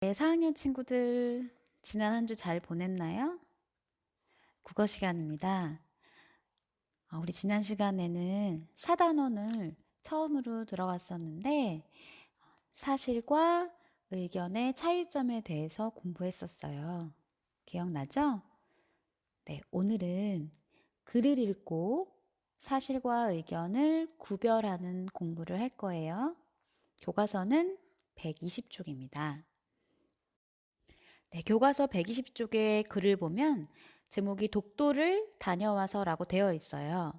네, 4학년 친구들, 지난 한 주 잘 보냈나요? 국어 시간입니다. 우리 지난 시간에는 사단원을 처음으로 들어갔었는데, 사실과 의견의 차이점에 대해서 공부했었어요. 기억나죠? 네, 오늘은 글을 읽고 사실과 의견을 구별하는 공부를 할 거예요. 교과서는 120쪽입니다. 네, 교과서 120쪽의 글을 보면 제목이 독도를 다녀와서라고 되어 있어요.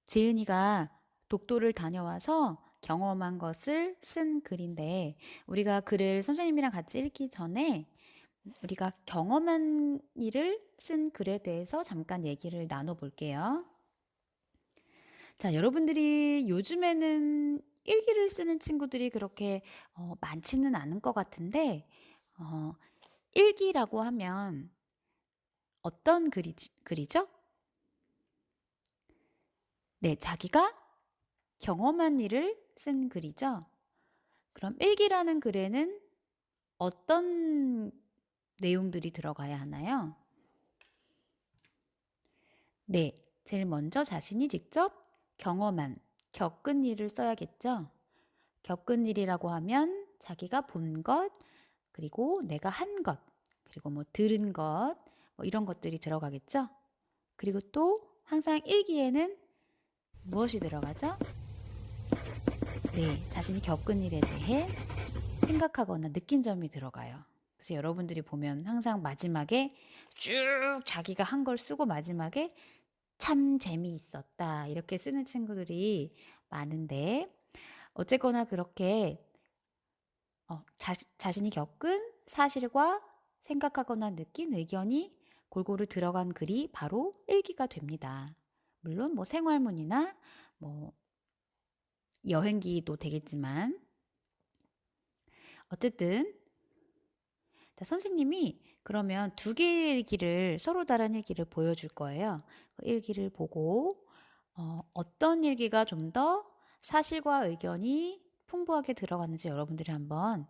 지은이가 독도를 다녀와서 경험한 것을 쓴 글인데 우리가 글을 선생님이랑 같이 읽기 전에 우리가 경험한 일을 쓴 글에 대해서 잠깐 얘기를 나눠볼게요. 자, 여러분들이 요즘에는 일기를 쓰는 친구들이 그렇게 많지는 않은 것 같은데 일기라고 하면 어떤 글이죠? 네, 자기가 경험한 일을 쓴 글이죠. 그럼 일기라는 글에는 어떤 내용들이 들어가야 하나요? 네, 제일 먼저 자신이 직접 경험한, 겪은 일을 써야겠죠. 겪은 일이라고 하면 자기가 본 것, 그리고 내가 한 것, 그리고 뭐 들은 것, 뭐 이런 것들이 들어가겠죠. 그리고 또 항상 일기에는 무엇이 들어가죠? 네, 자신이 겪은 일에 대해 생각하거나 느낀 점이 들어가요. 그래서 여러분들이 보면 항상 마지막에 쭉 자기가 한 걸 쓰고 마지막에 참 재미있었다 이렇게 쓰는 친구들이 많은데 어쨌거나 그렇게 자신이 겪은 사실과 생각하거나 느낀 의견이 골고루 들어간 글이 바로 일기가 됩니다. 물론 뭐 생활문이나 뭐 여행기도 되겠지만 어쨌든 자, 선생님이 그러면 두 개의 일기를 서로 다른 일기를 보여줄 거예요. 그 일기를 보고 어떤 일기가 좀 더 사실과 의견이 풍부하게 들어가는지 여러분들이 한번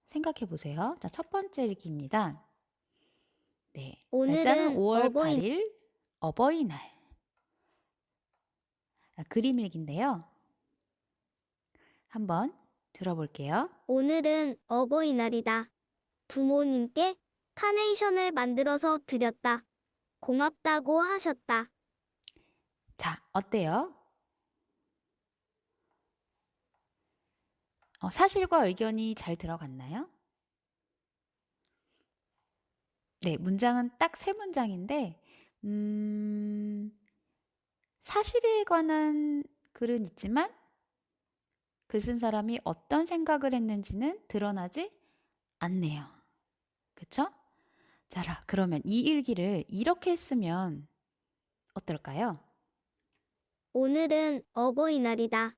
생각해 보세요. 자, 첫 번째 일기입니다. 네, 날짜는 오늘은 5월 8일 어버이날. 그림 일기인데요. 한번 들어볼게요. 오늘은 어버이날이다. 부모님께 카네이션을 만들어서 드렸다. 고맙다고 하셨다. 자, 어때요? 사실과 의견이 잘 들어갔나요? 네, 문장은 딱 세 문장인데, 사실에 관한 글은 있지만, 글 쓴 사람이 어떤 생각을 했는지는 드러나지 않네요. 그쵸? 자, 그러면 이 일기를 이렇게 쓰면 어떨까요? 오늘은 어버이날이다.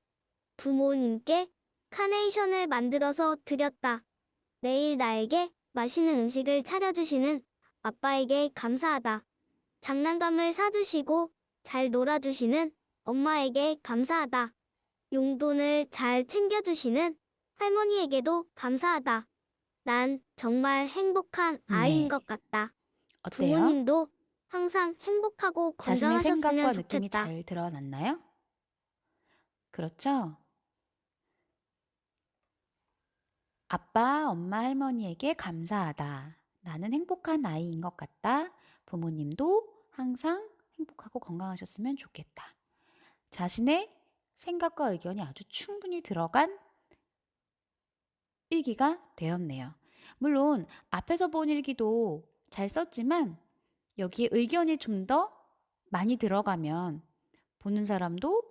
부모님께 카네이션을 만들어서 드렸다. 내일 나에게 맛있는 음식을 차려주시는 아빠에게 감사하다. 장난감을 사주시고 잘 놀아주시는 엄마에게 감사하다. 용돈을 잘 챙겨주시는 할머니에게도 감사하다. 난 정말 행복한 아이인 네. 것 같다. 어때요? 부모님도 항상 행복하고 자신의 건강하셨으면 생각과 느낌이 좋겠다. 잘 드러났나요? 그렇죠? 아빠, 엄마, 할머니에게 감사하다. 나는 행복한 아이인 것 같다. 부모님도 항상 행복하고 건강하셨으면 좋겠다. 자신의 생각과 의견이 아주 충분히 들어간 일기가 되었네요. 물론 앞에서 본 일기도 잘 썼지만 여기에 의견이 좀 더 많이 들어가면 보는 사람도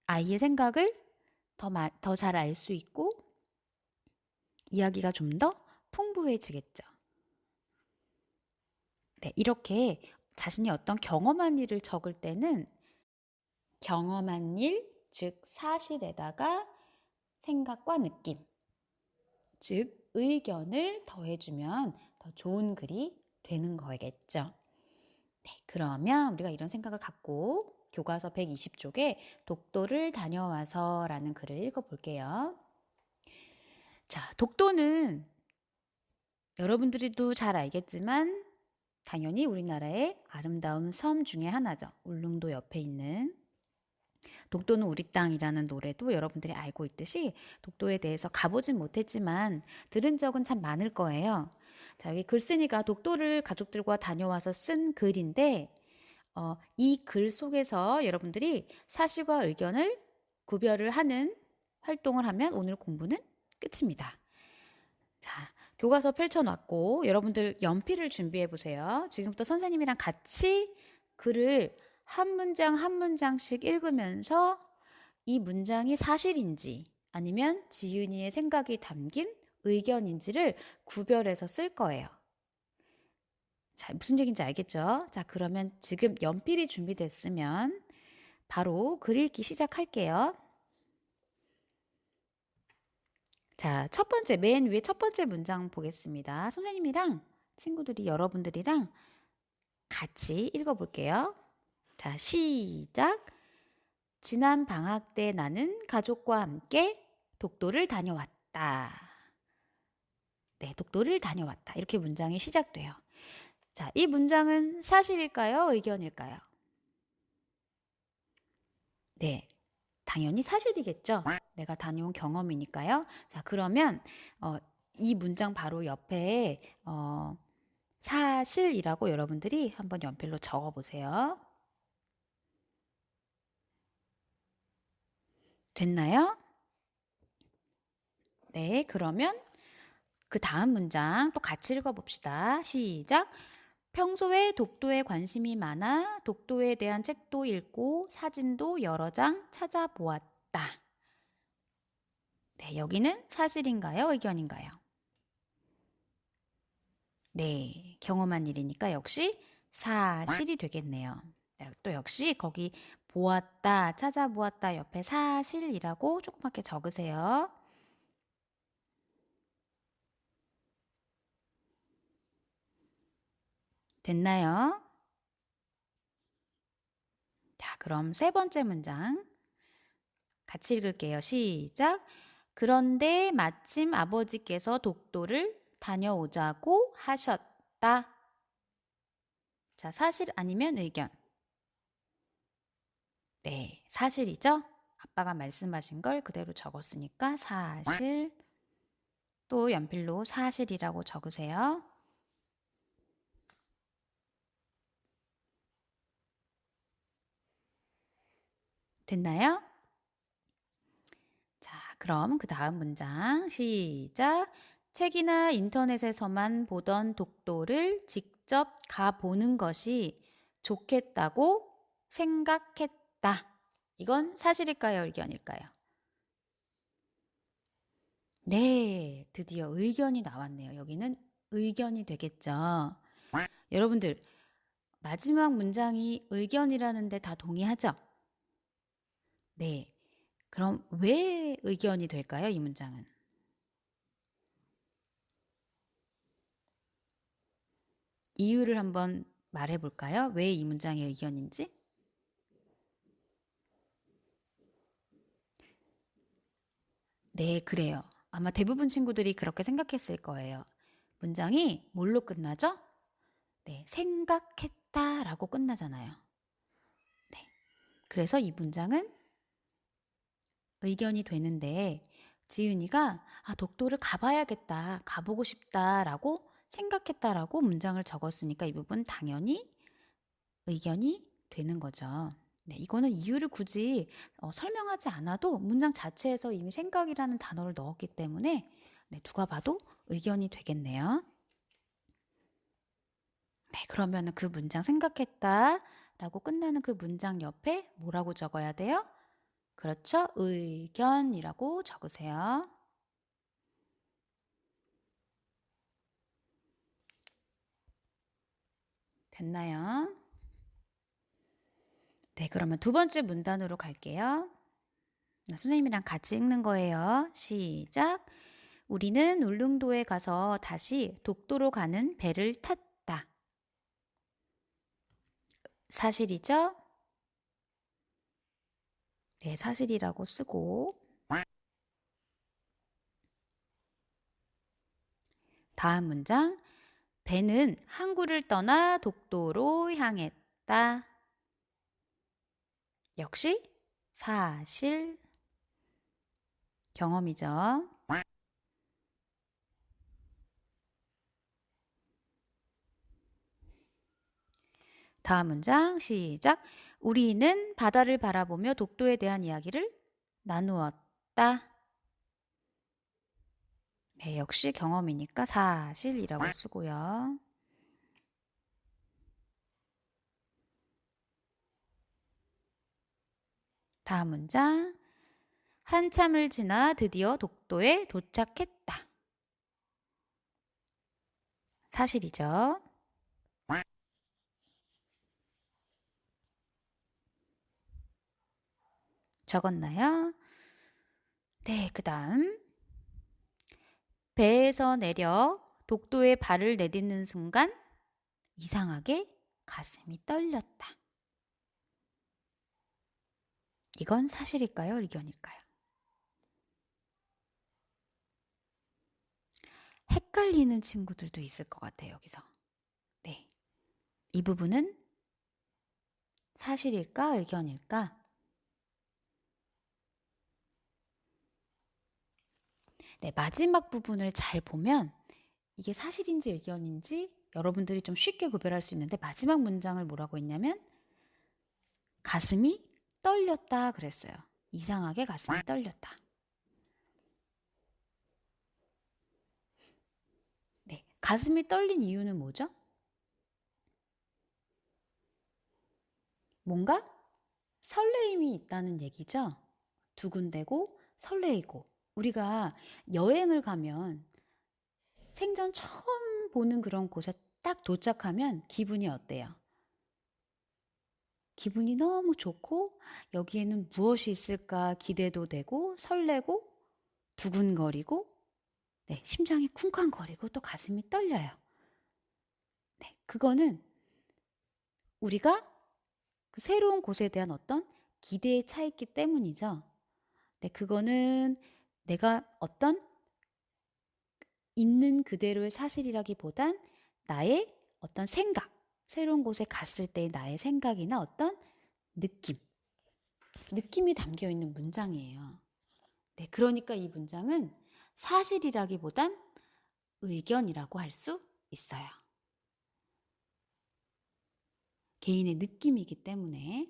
아이의 생각을 더 잘 알 수 있고 이야기가 좀 더 풍부해지겠죠. 네, 이렇게 자신이 어떤 경험한 일을 적을 때는 경험한 일, 즉 사실에다가 생각과 느낌, 즉 의견을 더해주면 더 좋은 글이 되는 거겠죠. 네, 그러면 우리가 이런 생각을 갖고 교과서 120쪽에 독도를 다녀와서라는 글을 읽어볼게요. 자, 독도는 여러분들도 잘 알겠지만 당연히 우리나라의 아름다운 섬 중에 하나죠. 울릉도 옆에 있는 독도는 우리 땅이라는 노래도 여러분들이 알고 있듯이 독도에 대해서 가보진 못했지만 들은 적은 참 많을 거예요. 자, 여기 글쓴이가 독도를 가족들과 다녀와서 쓴 글인데 이 글 속에서 여러분들이 사실과 의견을 구별을 하는 활동을 하면 오늘 공부는 끝입니다. 자, 교과서 펼쳐놨고 여러분들 연필을 준비해 보세요. 지금부터 선생님이랑 같이 글을 한 문장 한 문장씩 읽으면서 이 문장이 사실인지 아니면 지은이의 생각이 담긴 의견인지를 구별해서 쓸 거예요. 자, 무슨 얘기인지 알겠죠? 자, 그러면 지금 연필이 준비됐으면 바로 글 읽기 시작할게요. 자, 첫 번째, 맨 위에 첫 번째 문장 보겠습니다. 선생님이랑 친구들이 여러분들이랑 같이 읽어볼게요. 자, 시작. 지난 방학 때 나는 가족과 함께 독도를 다녀왔다. 네, 독도를 다녀왔다. 이렇게 문장이 시작돼요. 자, 이 문장은 사실일까요? 의견일까요? 네, 당연히 사실이겠죠. 내가 다녀온 경험이니까요. 자, 그러면 이 문장 바로 옆에 사실이라고 여러분들이 한번 연필로 적어 보세요. 됐나요? 네, 그러면 그 다음 문장 또 같이 읽어봅시다. 시작. 평소에 독도에 관심이 많아 독도에 대한 책도 읽고 사진도 여러 장 찾아보았다. 네, 여기는 사실인가요? 의견인가요? 네, 경험한 일이니까 역시 사실이 되겠네요. 또 역시 거기 보았다, 찾아보았다 옆에 사실이라고 조그맣게 적으세요. 됐나요? 자, 그럼 세 번째 문장 같이 읽을게요. 시작. 그런데 마침 아버지께서 독도를 다녀오자고 하셨다. 자, 사실 아니면 의견. 네, 사실이죠? 아빠가 말씀하신 걸 그대로 적었으니까 사실. 또 연필로 사실이라고 적으세요. 됐나요? 자, 그럼 그 다음 문장 시작. 책이나 인터넷에서만 보던 독도를 직접 가보는 것이 좋겠다고 생각했다. 이건 사실일까요? 의견일까요? 네, 드디어 의견이 나왔네요. 여기는 의견이 되겠죠. 여러분들, 마지막 문장이 의견이라는데 다 동의하죠? 네. 그럼 왜 의견이 될까요? 이 문장은. 이유를 한번 말해 볼까요? 왜 이 문장이 의견인지? 네, 그래요. 아마 대부분 친구들이 그렇게 생각했을 거예요. 문장이 뭘로 끝나죠? 네, 생각했다라고 끝나잖아요. 네. 그래서 이 문장은 의견이 되는데 지은이가 독도를 가봐야겠다, 가보고 싶다라고 생각했다라고 문장을 적었으니까 이 부분 당연히 의견이 되는 거죠. 네, 이거는 이유를 굳이 설명하지 않아도 문장 자체에서 이미 생각이라는 단어를 넣었기 때문에 네, 누가 봐도 의견이 되겠네요. 네, 그러면 그 문장 생각했다 라고 끝나는 그 문장 옆에 뭐라고 적어야 돼요? 그렇죠. 의견이라고 적으세요. 됐나요? 네, 그러면 두 번째 문단으로 갈게요. 선생님이랑 같이 읽는 거예요. 시작. 우리는 울릉도에 가서 다시 독도로 가는 배를 탔다. 사실이죠? 네, 사실이라고 쓰고 다음 문장. 배는 항구를 떠나 독도로 향했다. 역시 사실, 경험이죠. 다음 문장 시작. 우리는 바다를 바라보며 독도에 대한 이야기를 나누었다. 네, 역시 경험이니까 사실이라고 쓰고요. 다음 문장. 한참을 지나 드디어 독도에 도착했다. 사실이죠. 적었나요? 네, 그 다음. 배에서 내려 독도에 발을 내딛는 순간 이상하게 가슴이 떨렸다. 이건 사실일까요? 의견일까요? 헷갈리는 친구들도 있을 것 같아요, 여기서. 네. 이 부분은 사실일까? 의견일까? 네, 마지막 부분을 잘 보면 이게 사실인지 의견인지 여러분들이 좀 쉽게 구별할 수 있는데 마지막 문장을 뭐라고 했냐면 가슴이 떨렸다 그랬어요. 이상하게 가슴이 떨렸다. 네, 가슴이 떨린 이유는 뭐죠? 뭔가 설레임이 있다는 얘기죠. 두근대고 설레이고 우리가 여행을 가면 생전 처음 보는 그런 곳에 딱 도착하면 기분이 어때요? 기분이 너무 좋고 여기에는 무엇이 있을까 기대도 되고 설레고 두근거리고 네, 심장이 쿵쾅거리고 또 가슴이 떨려요. 네, 그거는 우리가 그 새로운 곳에 대한 어떤 기대에 차 있기 때문이죠. 네, 그거는 내가 어떤 있는 그대로의 사실이라기보단 나의 어떤 생각, 새로운 곳에 갔을 때의 나의 생각이나 어떤 느낌이 담겨 있는 문장이에요. 네, 그러니까 이 문장은 사실이라기보단 의견이라고 할 수 있어요. 개인의 느낌이기 때문에.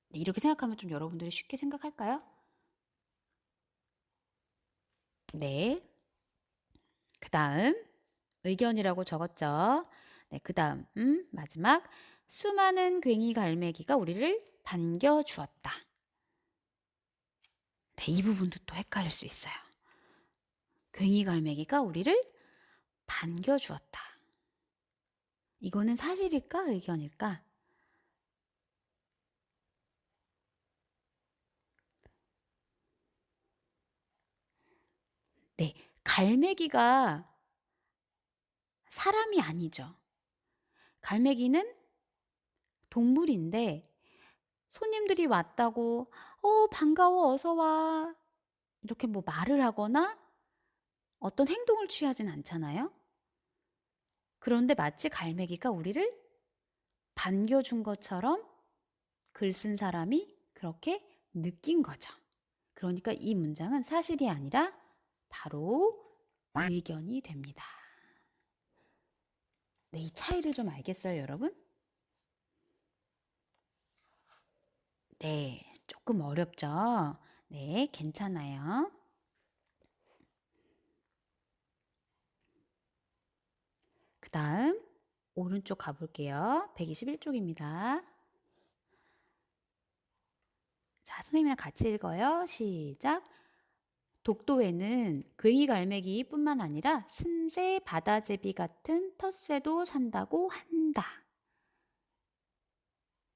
네, 이렇게 생각하면 좀 여러분들이 쉽게 생각할까요? 네. 그 다음, 의견이라고 적었죠. 네, 그 다음, 마지막. 수많은 괭이 갈매기가 우리를 반겨주었다. 네, 이 부분도 또 헷갈릴 수 있어요. 괭이 갈매기가 우리를 반겨주었다. 이거는 사실일까, 의견일까? 네, 갈매기가 사람이 아니죠. 갈매기는 동물인데 손님들이 왔다고 반가워 어서 와 이렇게 뭐 말을 하거나 어떤 행동을 취하진 않잖아요. 그런데 마치 갈매기가 우리를 반겨준 것처럼 글 쓴 사람이 그렇게 느낀 거죠. 그러니까 이 문장은 사실이 아니라 바로 의견이 됩니다. 네, 이 차이를 좀 알겠어요, 여러분? 네, 조금 어렵죠? 네, 괜찮아요. 그 다음, 오른쪽 가볼게요. 121쪽입니다. 자, 선생님이랑 같이 읽어요. 시작. 독도에는 괭이 갈매기 뿐만 아니라 순새, 바다제비 같은 텃새도 산다고 한다.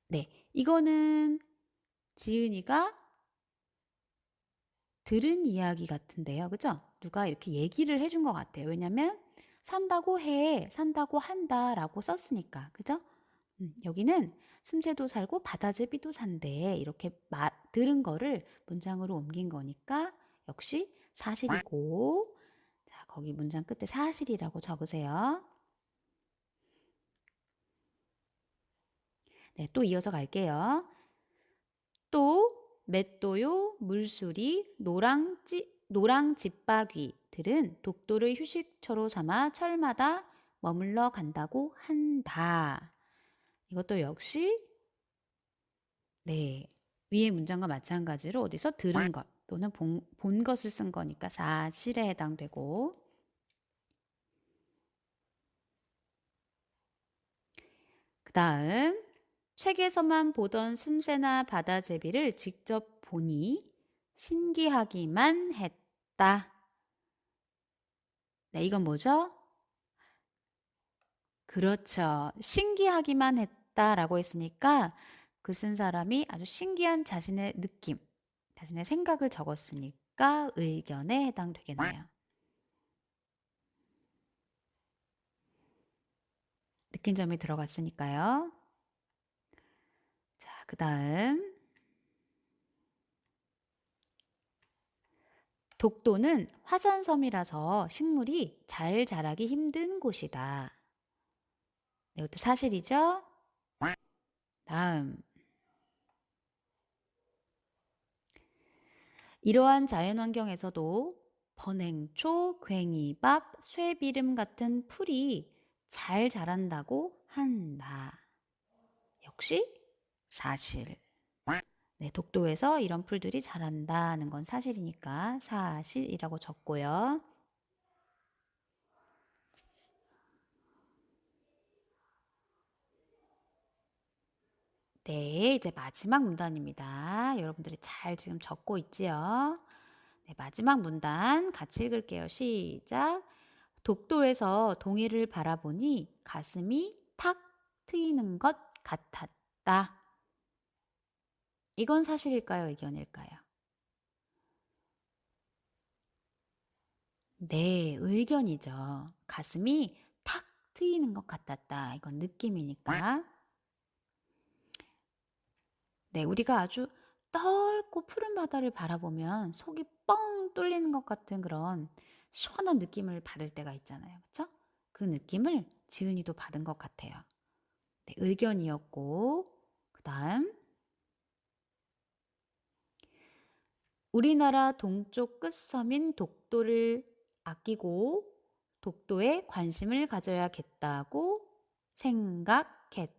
네, 이거는 지은이가 들은 이야기 같은데요. 그죠? 누가 이렇게 얘기를 해준 것 같아요. 왜냐면 산다고 해, 산다고 한다 라고 썼으니까. 그죠? 여기는 슴새도 살고 바다제비도 산대. 이렇게 들은 거를 문장으로 옮긴 거니까 역시 사실이고 거기 문장 끝에 사실이라고 적으세요. 네, 또 이어서 갈게요. 또 맷도요, 물수리, 노랑 집바귀들은 독도를 휴식처로 삼아 철마다 머물러 간다고 한다. 이것도 역시 네, 위의 문장과 마찬가지로 어디서 들은 것 또는 본 것을 쓴 거니까 사실에 해당되고, 그 다음 책에서만 보던 슴새나 바다제비를 직접 보니 신기하기만 했다. 네, 이건 뭐죠? 그렇죠. 신기하기만 했다라고 했으니까 글 쓴 사람이 아주 신기한 자신의 느낌, 자신의 생각을 적었으니까 의견에 해당되겠네요. 느낀 점이 들어갔으니까요. 자, 그 다음 독도는 화산섬이라서 식물이 잘 자라기 힘든 곳이다. 이것도 사실이죠? 다음 이러한 자연환경에서도 번행초, 괭이밥, 쇠비름 같은 풀이 잘 자란다고 한다. 역시 사실. 네, 독도에서 이런 풀들이 자란다는 건 사실이니까 사실이라고 적고요. 네, 이제 마지막 문단입니다. 여러분들이 잘 지금 적고 있지요? 네, 마지막 문단 같이 읽을게요. 시작. 독도에서 동해를 바라보니 가슴이 탁 트이는 것 같았다. 이건 사실일까요? 의견일까요? 네, 의견이죠. 가슴이 탁 트이는 것 같았다. 이건 느낌이니까. 네, 우리가 아주 넓고 푸른 바다를 바라보면 속이 뻥 뚫리는 것 같은 그런 시원한 느낌을 받을 때가 있잖아요. 그렇죠? 그 느낌을 지은이도 받은 것 같아요. 네, 의견이었고, 그 다음 우리나라 동쪽 끝섬인 독도를 아끼고 독도에 관심을 가져야겠다고 생각했다니까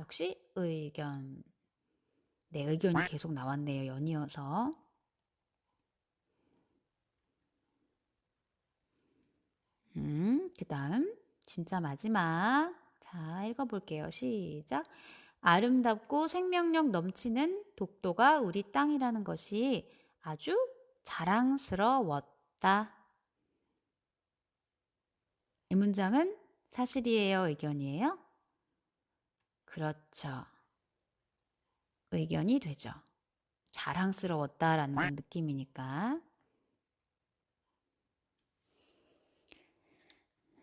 역시 의견. 네, 의견이 계속 나왔네요. 연이어서. 그 다음 진짜 마지막. 자, 읽어볼게요. 시작. 아름답고 생명력 넘치는 독도가 우리 땅이라는 것이 아주 자랑스러웠다. 이 문장은 사실이에요, 의견이에요? 그렇죠. 의견이 되죠. 자랑스러웠다라는 건 느낌이니까.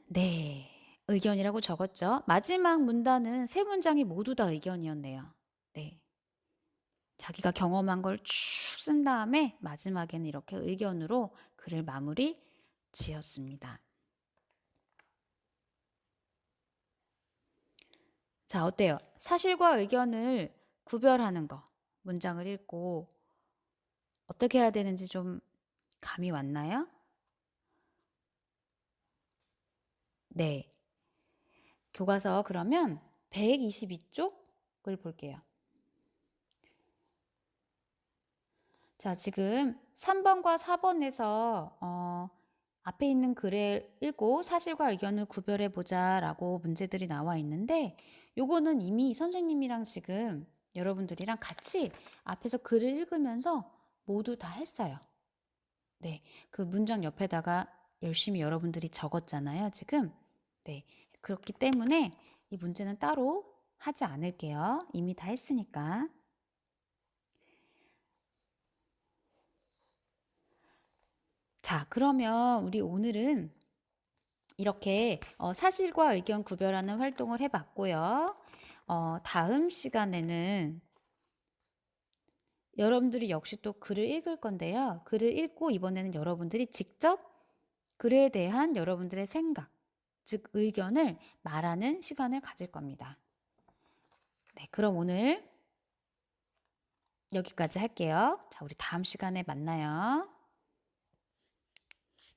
네, 의견이라고 적었죠. 마지막 문단은 세 문장이 모두 다 의견이었네요. 네. 자기가 경험한 걸 쭉 쓴 다음에 마지막에는 이렇게 의견으로 글을 마무리 지었습니다. 자, 어때요? 사실과 의견을 구별하는 거. 문장을 읽고 어떻게 해야 되는지 좀 감이 왔나요? 네. 교과서 그러면 122쪽을 볼게요. 자, 지금 3번과 4번에서 앞에 있는 글을 읽고 사실과 의견을 구별해 보자라고 문제들이 나와 있는데 요거는 이미 선생님이랑 지금 여러분들이랑 같이 앞에서 글을 읽으면서 모두 다 했어요. 네, 그 문장 옆에다가 열심히 여러분들이 적었잖아요, 지금. 네, 그렇기 때문에 이 문제는 따로 하지 않을게요. 이미 다 했으니까. 자, 그러면 우리 오늘은 이렇게 사실과 의견 구별하는 활동을 해봤고요. 다음 시간에는 여러분들이 역시 또 글을 읽을 건데요. 글을 읽고 이번에는 여러분들이 직접 글에 대한 여러분들의 생각, 즉 의견을 말하는 시간을 가질 겁니다. 네, 그럼 오늘 여기까지 할게요. 자, 우리 다음 시간에 만나요.